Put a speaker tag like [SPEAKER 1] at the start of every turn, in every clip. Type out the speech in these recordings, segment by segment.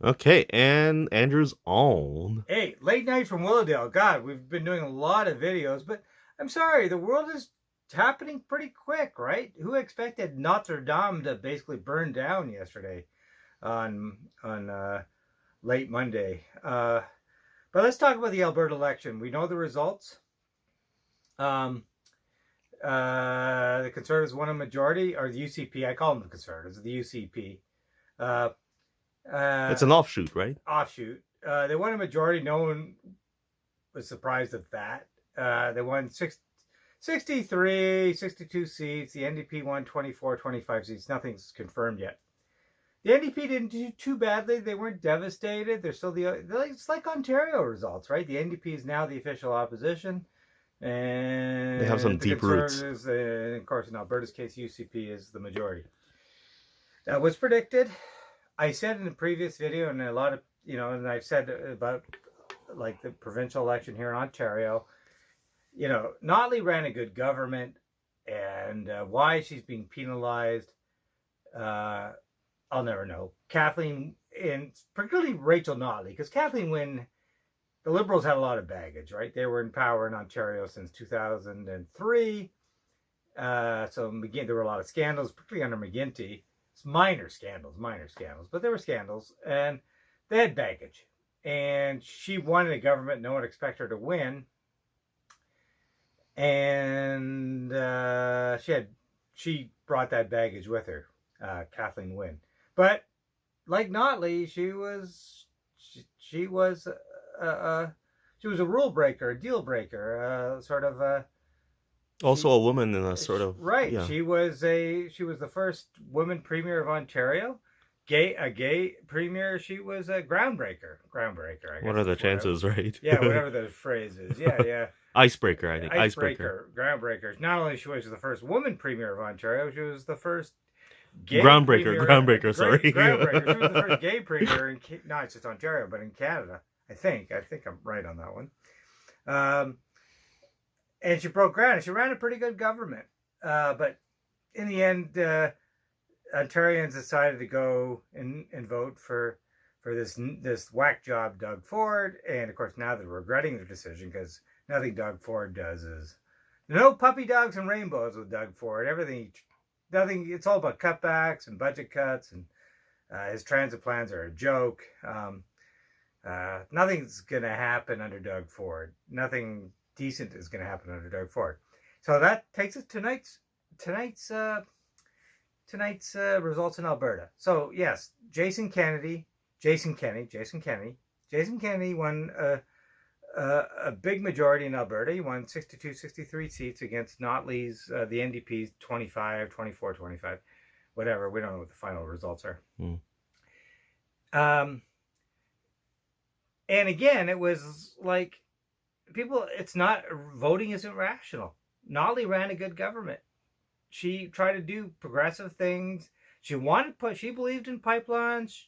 [SPEAKER 1] Okay, and Andrew's own.
[SPEAKER 2] Hey, late night from Willowdale. God, we've been doing a lot of videos, but I'm sorry, the world is happening pretty quick, right? Who expected Notre Dame to basically burn down yesterday on late Monday? But let's talk about the Alberta election. We know the results. Um, the Conservatives won a majority, or the UCP. I call them the Conservatives, the UCP.
[SPEAKER 1] It's an offshoot, right?
[SPEAKER 2] Offshoot. They won a majority. No one was surprised at that. They won 63, 62 seats. The NDP won 24, 25 seats. Nothing's confirmed yet. The NDP didn't do too badly. They weren't devastated. They're still it's like Ontario results, right? The NDP is now the official opposition. And
[SPEAKER 1] they have some deep roots.
[SPEAKER 2] And of course, in Alberta's case, UCP is the majority. That was predicted. I said in the previous video, and a lot of, and I've said about like the provincial election here in Ontario, Notley ran a good government, and why she's being penalized, I'll never know. Kathleen, and particularly Rachel Notley, because Kathleen Wynne, the Liberals had a lot of baggage, right? They were in power in Ontario since 2003. So there were a lot of scandals, particularly under McGuinty. It's minor scandals, but there were scandals, and they had baggage. And she wanted a government no one expected her to win. And she brought that baggage with her, Kathleen Wynne. But like Notley, she was a rule breaker, a deal breaker, sort of.
[SPEAKER 1] Also a woman in a sort of
[SPEAKER 2] right. Yeah. She was the first woman premier of Ontario, a gay premier. She was a groundbreaker. I guess.
[SPEAKER 1] What are the chances, right?
[SPEAKER 2] Yeah, whatever the phrase is. Yeah.
[SPEAKER 1] Icebreaker, I think.
[SPEAKER 2] Icebreaker. Groundbreaker. Not only she was the first woman premier of Ontario, she was the first gay
[SPEAKER 1] groundbreaker.
[SPEAKER 2] Groundbreaker.
[SPEAKER 1] Sorry.
[SPEAKER 2] Groundbreaker. She was the first gay premier in not just Ontario, but in Canada. I think I'm right on that one. And she broke ground, and she ran a pretty good government. But in the end, Ontarians decided to go and vote for this whack job Doug Ford. And of course, now they're regretting their decision, because nothing Doug Ford does is no puppy dogs and rainbows with Doug Ford. Nothing. It's all about cutbacks and budget cuts, and his transit plans are a joke. Nothing's going to happen under Doug Ford. Nothing decent is going to happen under Doug Ford. So that takes us to tonight's results in Alberta. So yes, Jason Kenney won a big majority in Alberta. He won 62, 63 seats against Notley's, the NDP's 25, 24, 25, whatever. We don't know what the final results are. And again, it was like, voting isn't rational. Notley ran a good government. She tried to do progressive things. She believed in pipelines.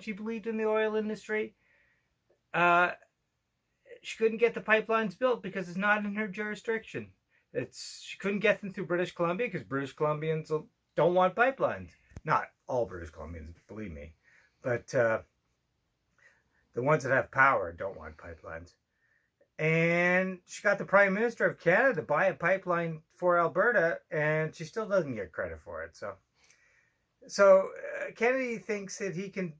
[SPEAKER 2] She believed in the oil industry. She couldn't get the pipelines built because it's not in her jurisdiction. She couldn't get them through British Columbia because British Columbians don't want pipelines. Not all British Columbians, believe me. But the ones that have power don't want pipelines. And she got the Prime Minister of Canada to buy a pipeline for Alberta, and she still doesn't get credit for it. So Kennedy thinks that he can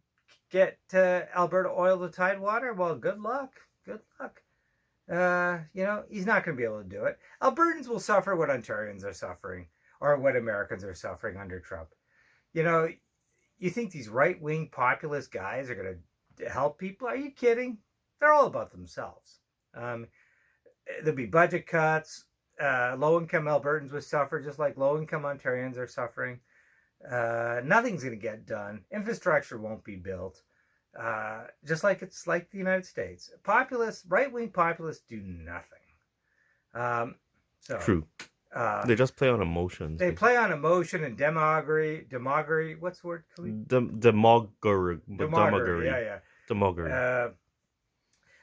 [SPEAKER 2] get Alberta oil to Tidewater. Well, good luck. He's not going to be able to do it. Albertans will suffer what Ontarians are suffering, or what Americans are suffering under Trump. You think these right-wing populist guys are going to help people? Are you kidding? They're all about themselves. There'll be budget cuts. Low-income Albertans will suffer just like low-income Ontarians are suffering. Nothing's going to get done. Infrastructure won't be built. Just like it's like the United States. Right-wing populists do nothing.
[SPEAKER 1] True. They just play on emotions.
[SPEAKER 2] They play on emotion and demagoguery. What's the word?
[SPEAKER 1] Demagoguery.
[SPEAKER 2] Yeah.
[SPEAKER 1] Demagoguery.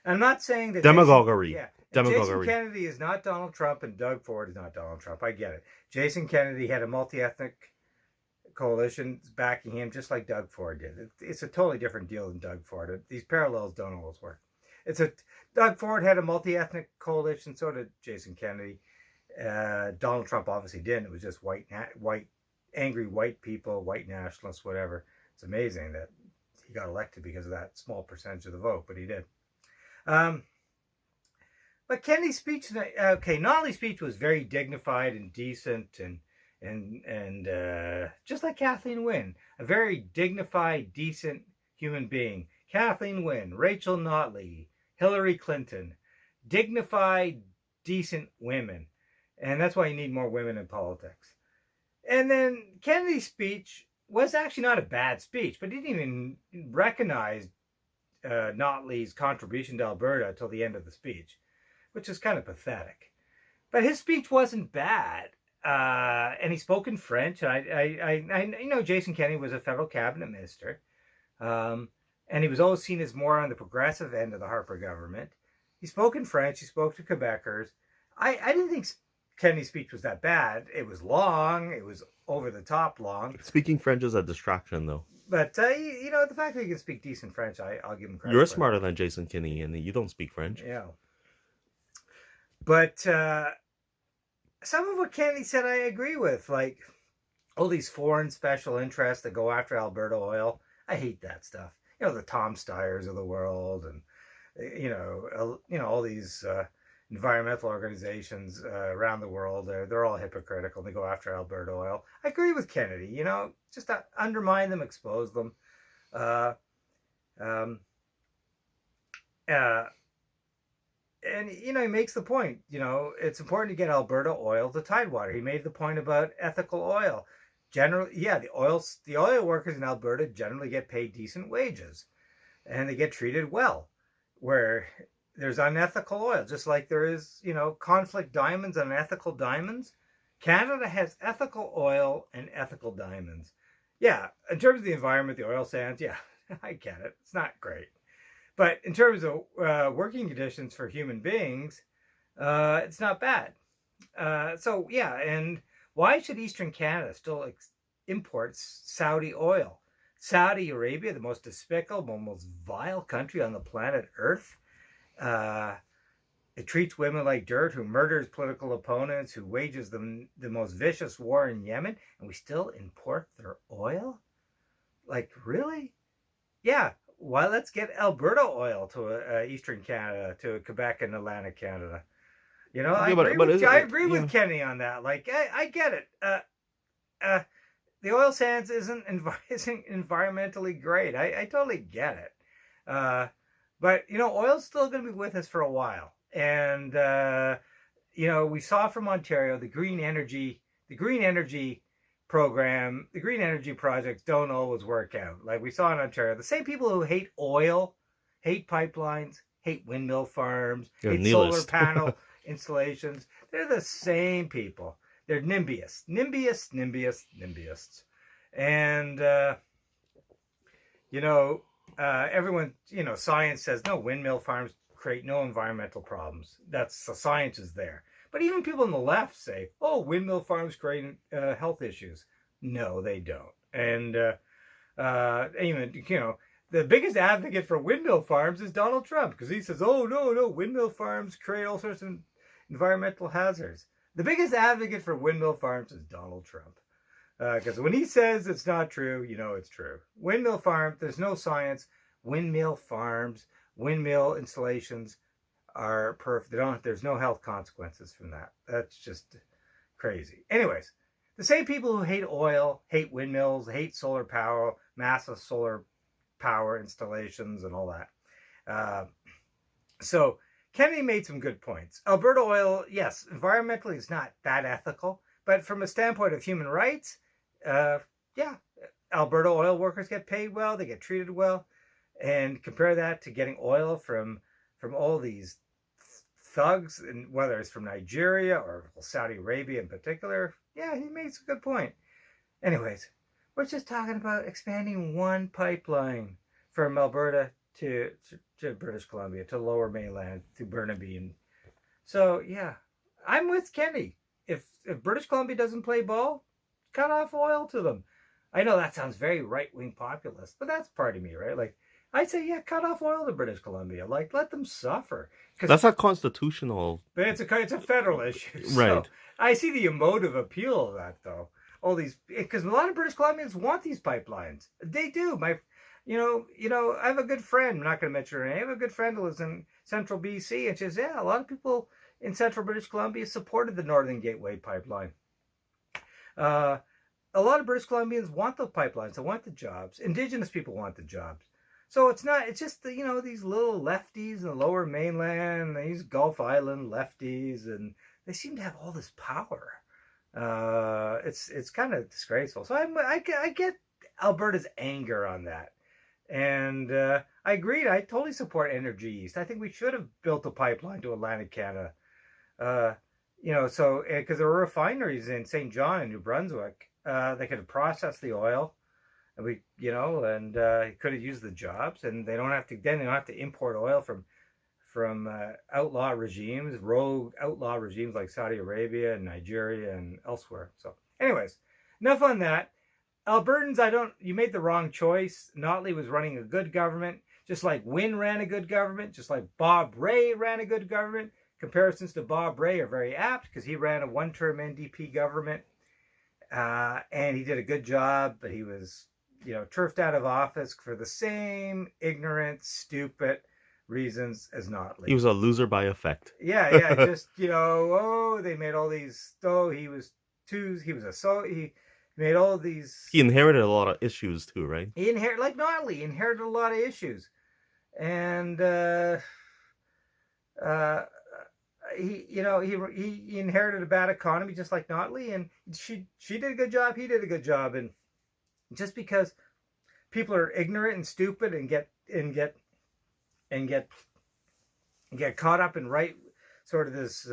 [SPEAKER 2] I'm not saying that
[SPEAKER 1] demagoguery.
[SPEAKER 2] Jason Kennedy is not Donald Trump, and Doug Ford is not Donald Trump. I get it. Jason Kennedy had a multi-ethnic coalition is backing him, just like Doug Ford did. It's a totally different deal than Doug Ford. These parallels don't always work. Doug Ford had a multi-ethnic coalition, so did Jason Kennedy. Donald Trump obviously didn't. It was just angry white people, white nationalists, whatever. It's amazing that he got elected because of that small percentage of the vote, but he did. But Kennedy's speech, Notley's speech was very dignified and decent, and just like Kathleen Wynne, a very dignified, decent human being. Kathleen Wynne, Rachel Notley, Hillary Clinton, dignified, decent women. And that's why you need more women in politics. And then Kennedy's speech was actually not a bad speech, but he didn't even recognize Notley's contribution to Alberta until the end of the speech, which is kind of pathetic. But his speech wasn't bad. And he spoke in French. I know Jason Kenney was a federal cabinet minister. And he was always seen as more on the progressive end of the Harper government. He spoke in French. He spoke to Quebecers. I didn't think Kennedy's speech was that bad. It was long. It was over the top long.
[SPEAKER 1] Speaking French is a distraction, though.
[SPEAKER 2] But, the fact that he can speak decent French, I'll give him credit.
[SPEAKER 1] You're smarter than Jason Kenney, and you don't speak French.
[SPEAKER 2] Yeah. But some of what Kennedy said I agree with. Like, all these foreign special interests that go after Alberta oil. I hate that stuff. The Tom Steyers of the world, and all these environmental organizations around the world. They're all hypocritical. They go after Alberta oil. I agree with Kennedy. Just to undermine them, expose them. And he makes the point. It's important to get Alberta oil to Tidewater. He made the point about ethical oil. Generally, the oil workers in Alberta generally get paid decent wages, and they get treated well. Where there's unethical oil, just like there is, conflict diamonds and unethical diamonds. Canada has ethical oil and ethical diamonds. Yeah, in terms of the environment, the oil sands, yeah, I get it. It's not great. But in terms of working conditions for human beings, it's not bad. So, yeah, and why should Eastern Canada still import Saudi oil? Saudi Arabia, the most despicable, most vile country on the planet Earth. It treats women like dirt, who murders political opponents, who wages the most vicious war in Yemen, and we still import their oil? Like, really? Yeah, well, let's get Alberta oil to Eastern Canada, to Quebec and Atlantic Canada. I agree with Kenney on that. Like, I get it. The oil sands isn't environmentally great. I totally get it. But, oil's still going to be with us for a while. And, we saw from Ontario, the green energy program, the green energy projects don't always work out. Like we saw in Ontario, the same people who hate oil, hate pipelines, hate windmill farms, hate solar panel installations, they're the same people. They're NIMBYists. And, everyone, science says, no, windmill farms create no environmental problems. The science is there. But even people on the left say, oh, windmill farms create health issues. No, they don't. And the biggest advocate for windmill farms is Donald Trump, because he says, oh, no, windmill farms create all sorts of environmental hazards. The biggest advocate for windmill farms is Donald Trump. Because when he says it's not true, it's true. Windmill farm, there's no science. Windmill farms, windmill installations are perfect. There's no health consequences from that. That's just crazy. Anyways, the same people who hate oil, hate windmills, hate solar power, massive solar power installations and all that. So Kennedy made some good points. Alberta oil, yes, environmentally it's not that ethical, but from a standpoint of human rights, Alberta oil workers get paid well, they get treated well, and compare that to getting oil from all these thugs, and whether it's from Nigeria or Saudi Arabia in particular. Yeah, he makes a good point. Anyways, we're just talking about expanding one pipeline from Alberta to British Columbia, to Lower Mainland, to Burnaby. And so, yeah, I'm with Kenney. If British Columbia doesn't play ball, cut off oil to them. I know that sounds very right-wing populist, but that's part of me, right? Like, I'd say, yeah, cut off oil to British Columbia. Like, let them suffer.
[SPEAKER 1] That's not constitutional.
[SPEAKER 2] But it's a federal issue.
[SPEAKER 1] Right.
[SPEAKER 2] So I see the emotive appeal of that, though. All these, because a lot of British Columbians want these pipelines. They do. I have a good friend. I'm not going to mention her name. I have a good friend who lives in central BC, and she says, yeah, a lot of people in central British Columbia supported the Northern Gateway pipeline. A lot of British Columbians want the pipelines. They want the jobs. Indigenous people want the jobs. So it's just these little lefties in the Lower Mainland, these Gulf Island lefties, and they seem to have all this power. It's kind of disgraceful. So I get Alberta's anger on that, and I agreed. I totally support Energy East. I think we should have built a pipeline to Atlantic Canada. So because there were refineries in St. John and New Brunswick, they could have processed the oil. And we could have used the jobs, and they don't have to import oil from outlaw regimes, rogue outlaw regimes like Saudi Arabia and Nigeria and elsewhere. So, anyways, enough on that. Albertans, you made the wrong choice. Notley was running a good government, just like Wynne ran a good government, just like Bob Rae ran a good government. Comparisons to Bob Rae are very apt because he ran a one-term NDP government, and he did a good job, but he was turfed out of office for the same ignorant, stupid reasons as Notley.
[SPEAKER 1] He was a loser by effect.
[SPEAKER 2] Yeah, just, they made all these, he made all these...
[SPEAKER 1] He inherited a lot of issues too, right?
[SPEAKER 2] Like Notley, inherited a lot of issues. And, he inherited a bad economy just like Notley, and she did a good job, he did a good job, and just because people are ignorant and stupid and get caught up in this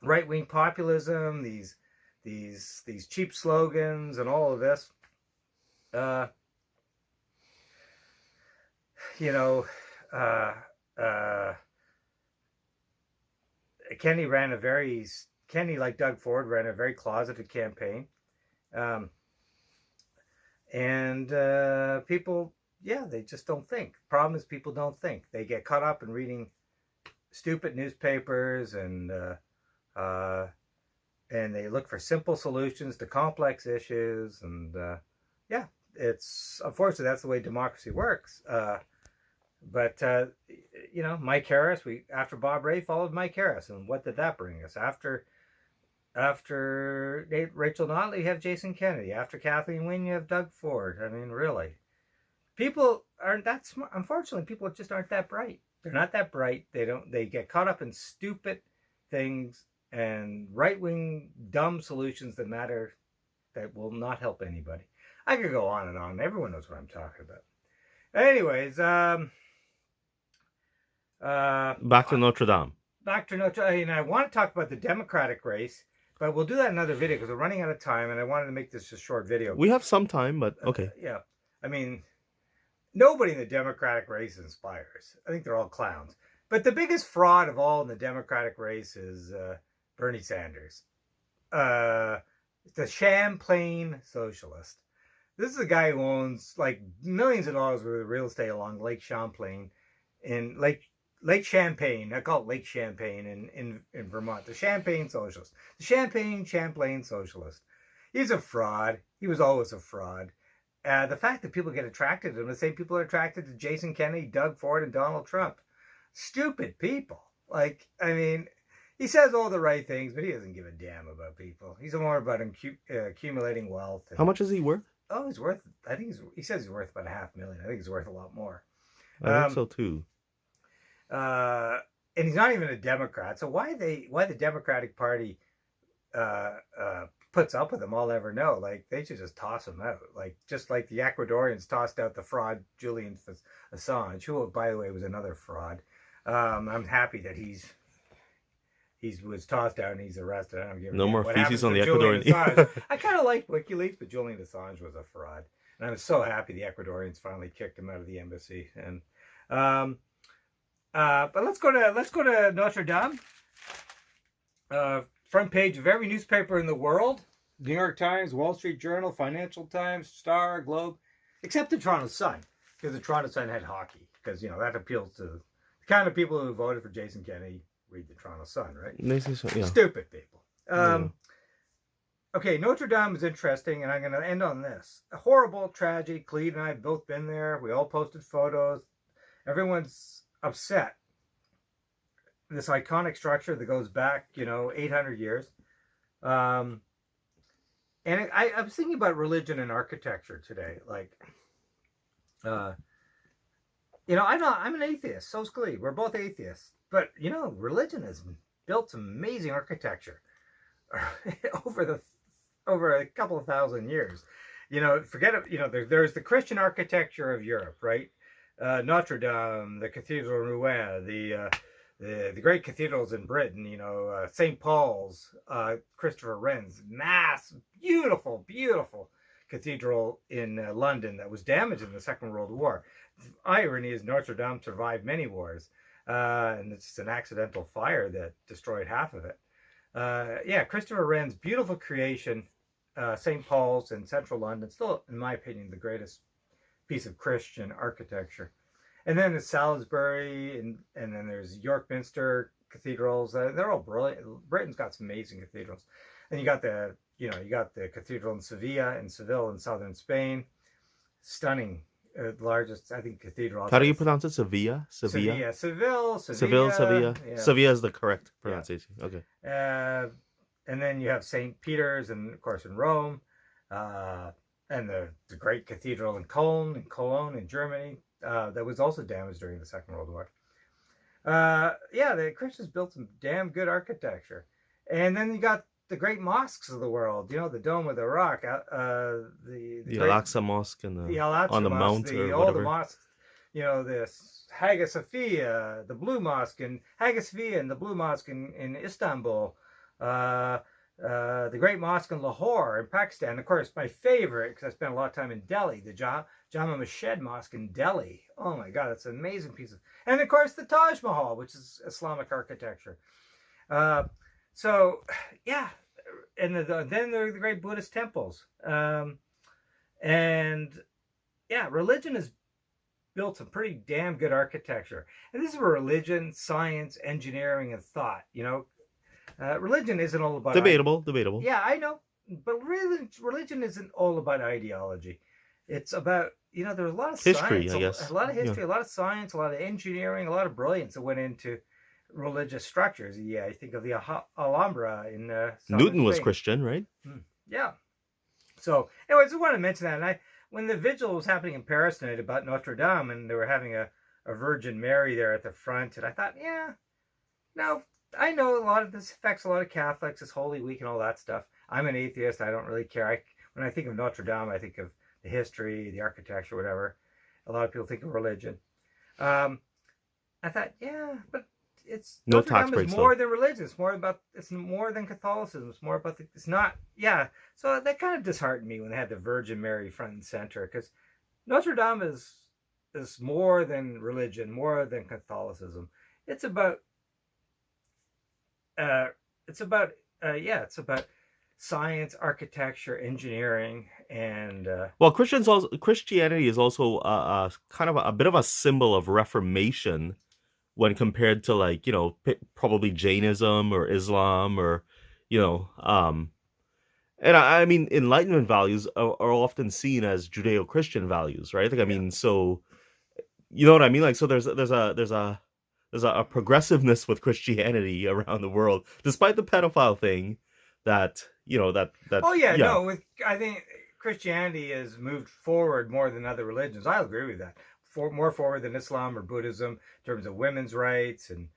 [SPEAKER 2] right-wing populism, these cheap slogans and all of this, Kenney, like Doug Ford, ran a very closeted campaign. And people, they just don't think. Problem is people don't think. They get caught up in reading stupid newspapers, and they look for simple solutions to complex issues. And it's unfortunately that's the way democracy works. But Mike Harris, after Bob Rae followed Mike Harris, and what did that bring us? After Rachel Notley, you have Jason Kenney. After Kathleen Wynne, you have Doug Ford. I mean, really. People aren't that smart. Unfortunately, people just aren't that bright. They're not that bright. They get caught up in stupid things and right-wing dumb solutions that will not help anybody. I could go on and on. Everyone knows what I'm talking about. Anyways,
[SPEAKER 1] back to Notre Dame.
[SPEAKER 2] And I want to talk about the Democratic race, but we'll do that in another video because we're running out of time, and I wanted to make this a short video.
[SPEAKER 1] We have some time, but okay.
[SPEAKER 2] Yeah. I mean, nobody in the Democratic race inspires. I think they're all clowns. But the biggest fraud of all in the Democratic race is Bernie Sanders. The Champlain socialist. This is a guy who owns like millions of dollars worth of real estate along Lake Champlain in Lake Champlain. I call it Lake Champlain in Vermont. The Champlain socialist. The Champlain socialist. He's a fraud. He was always a fraud. The fact that people get attracted to him, the same people are attracted to Jason Kenney, Doug Ford, and Donald Trump. Stupid people. He says all the right things, but he doesn't give a damn about people. He's more about accumulating wealth.
[SPEAKER 1] How much is he worth?
[SPEAKER 2] Oh, he's worth, he says he's worth about $500,000. I think he's worth a lot more.
[SPEAKER 1] I think so too.
[SPEAKER 2] And he's not even a Democrat. So why the Democratic Party puts up with him, I'll never know. Like, they should just toss him out. Like, just like the Ecuadorians tossed out the fraud Julian Assange, who, by the way, was another fraud. I'm happy that he was tossed out and he's arrested. I don't give a
[SPEAKER 1] no
[SPEAKER 2] damn
[SPEAKER 1] more
[SPEAKER 2] what
[SPEAKER 1] feces on the
[SPEAKER 2] Julian
[SPEAKER 1] Ecuadorian.
[SPEAKER 2] Assange. I kind of liked WikiLeaks, but Julian Assange was a fraud, and I was so happy the Ecuadorians finally kicked him out of the embassy. And but let's go to Notre Dame. Front page of every newspaper in the world New York Times, Wall Street Journal, Financial Times, Star, Globe, except the Toronto Sun, because the Toronto Sun had hockey, because, that appeals to the kind of people who voted for Jason Kenney read the Toronto Sun, right?
[SPEAKER 1] Yeah.
[SPEAKER 2] Stupid people.
[SPEAKER 1] Yeah.
[SPEAKER 2] Okay, Notre Dame is interesting, and I'm going to end on this. A horrible tragedy. Cleve and I have both been there. We all posted photos. Everyone's upset. This iconic structure that goes back, 800 years. And I was thinking about religion and architecture today. Like, I'm an atheist. So's Cleve. We're both atheists. But, religion has built some amazing architecture over a couple of thousand years. Forget it. There's the Christian architecture of Europe, right? Notre Dame, the Cathedral of Rouen, the great cathedrals in Britain, St. Paul's, Christopher Wren's beautiful cathedral in London that was damaged in the Second World War. The irony is Notre Dame survived many wars, and it's an accidental fire that destroyed half of it. Christopher Wren's beautiful creation, St. Paul's in central London, still, in my opinion, the greatest piece of Christian architecture. And then there's Salisbury, and then there's York Minster cathedrals. They're all brilliant. Britain's got some amazing cathedrals. And you got the cathedral in Seville in southern Spain. Stunning, largest, I think, cathedral.
[SPEAKER 1] How do you pronounce it? Sevilla?
[SPEAKER 2] Seville.
[SPEAKER 1] Sevilla.
[SPEAKER 2] Yeah.
[SPEAKER 1] Sevilla is the correct pronunciation. Yeah. Okay.
[SPEAKER 2] And then you have St. Peter's, and of course in Rome, and the great cathedral in Cologne in Germany, that was also damaged during the Second World War. The Christians built some damn good architecture. And then you got the great mosques of the world, the Dome of the Rock, the
[SPEAKER 1] Al-Aqsa Mosque and
[SPEAKER 2] the Al-Aqsa
[SPEAKER 1] on the
[SPEAKER 2] Mosque,
[SPEAKER 1] mount or
[SPEAKER 2] all
[SPEAKER 1] whatever.
[SPEAKER 2] the mosques, the Hagia Sophia, the Blue Mosque, and Hagia Sophia and the Blue Mosque in Istanbul, the Great Mosque in Lahore in Pakistan. Of course, my favorite, because I spent a lot of time in Delhi, the Jama Masjid Mosque in Delhi. Oh my God, it's an amazing piece of... And of course, the Taj Mahal, which is Islamic architecture. And then there are the great Buddhist temples. Religion has built some pretty damn good architecture. And this is where religion, science, engineering, and thought, religion isn't all about...
[SPEAKER 1] Debatable.
[SPEAKER 2] Yeah, I know. But religion isn't all about ideology. It's about, there's a lot of
[SPEAKER 1] history,
[SPEAKER 2] science,
[SPEAKER 1] I guess.
[SPEAKER 2] a lot of history, a lot of science, a lot of engineering, a lot of brilliance that went into religious structures. Yeah, I think of the Alhambra in
[SPEAKER 1] Newton was
[SPEAKER 2] Spain.
[SPEAKER 1] Christian, right?
[SPEAKER 2] Yeah. So, anyways, I want to mention that. And when the vigil was happening in Paris tonight about Notre Dame, and they were having a Virgin Mary there at the front, and I thought, I know a lot of this affects a lot of Catholics, this Holy Week and all that stuff. I'm an atheist. I don't really care. When I think of Notre Dame, I think of the history, the architecture, whatever. A lot of people think of religion. I thought, but it's
[SPEAKER 1] no
[SPEAKER 2] Notre
[SPEAKER 1] tax
[SPEAKER 2] Dame
[SPEAKER 1] breaks,
[SPEAKER 2] is more than religion. It's more than Catholicism. It's more about it's not. Yeah. So that kind of disheartened me when they had the Virgin Mary front and center, because Notre Dame is more than religion, more than Catholicism. It's about science, architecture, engineering, and
[SPEAKER 1] Christianity is also kind of a bit of a symbol of reformation when compared to probably Jainism or Islam or and I mean Enlightenment values are often seen as Judeo-Christian values, right? So you know what I mean? So there's a progressiveness with Christianity around the world, despite the pedophile thing. I
[SPEAKER 2] think Christianity has moved forward more than other religions. I'll agree with that. More forward than Islam or Buddhism in terms of women's rights and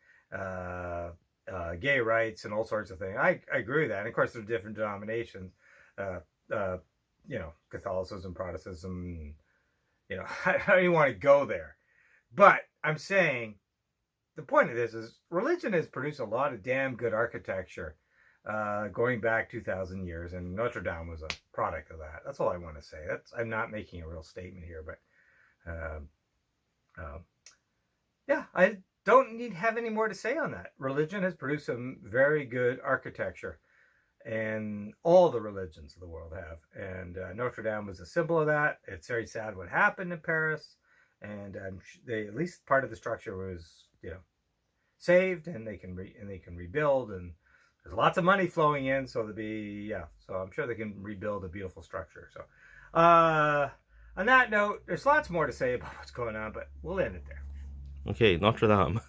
[SPEAKER 2] gay rights and all sorts of things. I agree with that. And of course, there are different denominations. Catholicism, Protestantism. I don't even want to go there. But I'm saying the point of this is religion has produced a lot of damn good architecture. Going back 2,000 years, and Notre Dame was a product of that. That's all I want to say. I'm not making a real statement here, but I don't have any more to say on that. Religion has produced some very good architecture, and all the religions of the world have. And Notre Dame was a symbol of that. It's very sad what happened in Paris, and they, at least part of the structure was, saved, and they can rebuild, and there's lots of money flowing in, so so I'm sure they can rebuild a beautiful structure. So on that note, there's lots more to say about what's going on, but we'll end it there.
[SPEAKER 1] Okay, Notre Dame.